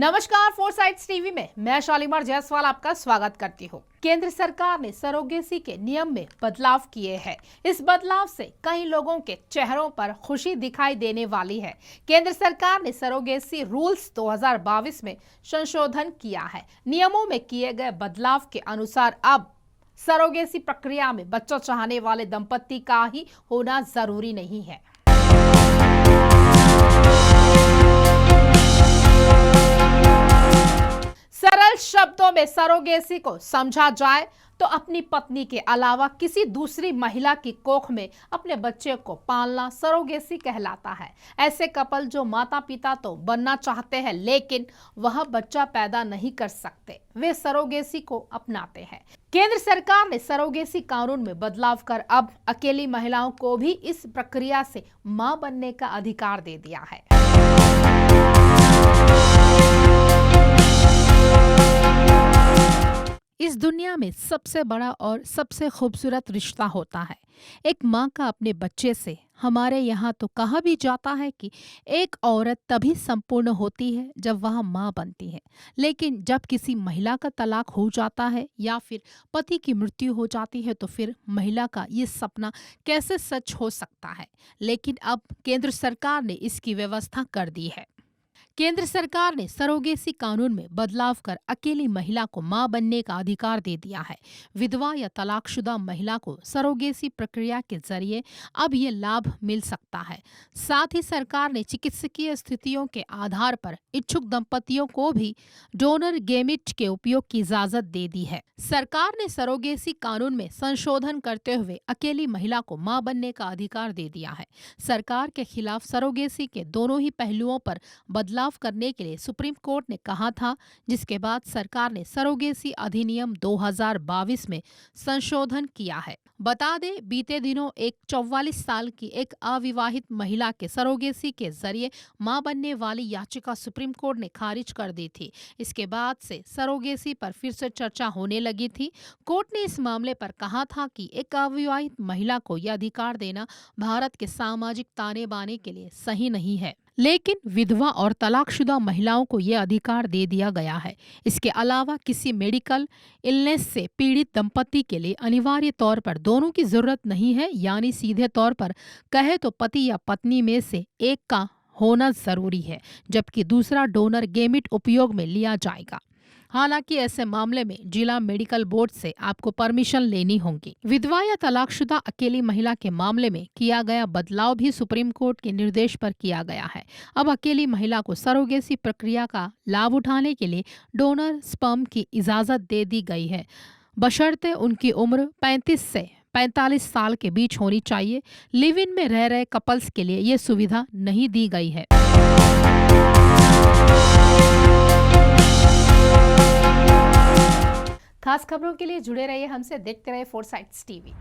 नमस्कार, फोरसाइट्स टीवी में मैं शालीमार जायसवाल आपका स्वागत करती हूँ। केंद्र सरकार ने सरोगेसी के नियम में बदलाव किए हैं। इस बदलाव से कई लोगों के चेहरों पर खुशी दिखाई देने वाली है। केंद्र सरकार ने सरोगेसी रूल्स 2022 में संशोधन किया है। नियमों में किए गए बदलाव के अनुसार अब सरोगेसी प्रक्रिया में बच्चा चाहने वाले दंपति का ही होना जरूरी नहीं है। सरल शब्दों में सरोगेसी को समझा जाए तो अपनी पत्नी के अलावा किसी दूसरी महिला की कोख में अपने बच्चे को पालना सरोगेसी कहलाता है। ऐसे कपल जो माता पिता तो बनना चाहते हैं लेकिन वह बच्चा पैदा नहीं कर सकते, वे सरोगेसी को अपनाते हैं। केंद्र सरकार ने सरोगेसी कानून में बदलाव कर अब अकेली महिलाओं को भी इस प्रक्रिया से मां बनने का अधिकार दे दिया है। इस दुनिया में सबसे बड़ा और सबसे खूबसूरत रिश्ता होता है एक माँ का अपने बच्चे से। हमारे यहाँ तो कहा भी जाता है कि एक औरत तभी संपूर्ण होती है जब वह माँ बनती है, लेकिन जब किसी महिला का तलाक हो जाता है या फिर पति की मृत्यु हो जाती है तो फिर महिला का ये सपना कैसे सच हो सकता है। लेकिन अब केंद्र सरकार ने इसकी व्यवस्था कर दी है। केंद्र सरकार ने सरोगेसी कानून में बदलाव कर अकेली महिला को मां बनने का अधिकार दे दिया है। विधवा या तलाकशुदा महिला को सरोगेसी प्रक्रिया के जरिए अब ये लाभ मिल सकता है। साथ ही सरकार ने चिकित्सकीय स्थितियों के आधार पर इच्छुक दंपतियों को भी डोनर गेमिट के उपयोग की इजाजत दे दी है। सरकार ने सरोगेसी कानून में संशोधन करते हुए अकेली महिला को मां बनने का अधिकार दे दिया है। सरकार के खिलाफ सरोगेसी के दोनों ही पहलुओं पर बदलाव करने के लिए सुप्रीम कोर्ट ने कहा था, जिसके बाद सरकार ने सरोगेसी अधिनियम 2022 में संशोधन किया है। बता दें, बीते दिनों एक 44 साल की एक अविवाहित महिला के सरोगेसी के जरिए मां बनने वाली याचिका सुप्रीम कोर्ट ने खारिज कर दी थी। इसके बाद से सरोगेसी पर फिर से चर्चा होने लगी थी। कोर्ट ने इस मामले पर कहा था कि एक अविवाहित महिला को यह अधिकार देना भारत के सामाजिक ताने बाने के लिए सही नहीं है, लेकिन विधवा और तलाकशुदा महिलाओं को यह अधिकार दे दिया गया है। इसके अलावा किसी मेडिकल इलनेस से पीड़ित दंपति के लिए अनिवार्य तौर पर दोनों की जरूरत नहीं है, यानी सीधे तौर पर कहे तो पति या पत्नी में से एक का होना जरूरी है, जबकि दूसरा डोनर गेमिट उपयोग में लिया जाएगा। हालांकि ऐसे मामले में जिला मेडिकल बोर्ड से आपको परमिशन लेनी होगी। विधवा या तलाकशुदा अकेली महिला के मामले में किया गया बदलाव भी सुप्रीम कोर्ट के निर्देश पर किया गया है। अब अकेली महिला को सरोगेसी प्रक्रिया का लाभ उठाने के लिए डोनर स्पर्म की इजाजत दे दी गई है, बशर्ते उनकी उम्र 35 से 45 साल के बीच होनी चाहिए। लिव इन में रह रहे कपल्स के लिए ये सुविधा नहीं दी गई है। खास खबरों के लिए जुड़े रहिए हमसे, देखते रहिए फोरसाइट्स टीवी।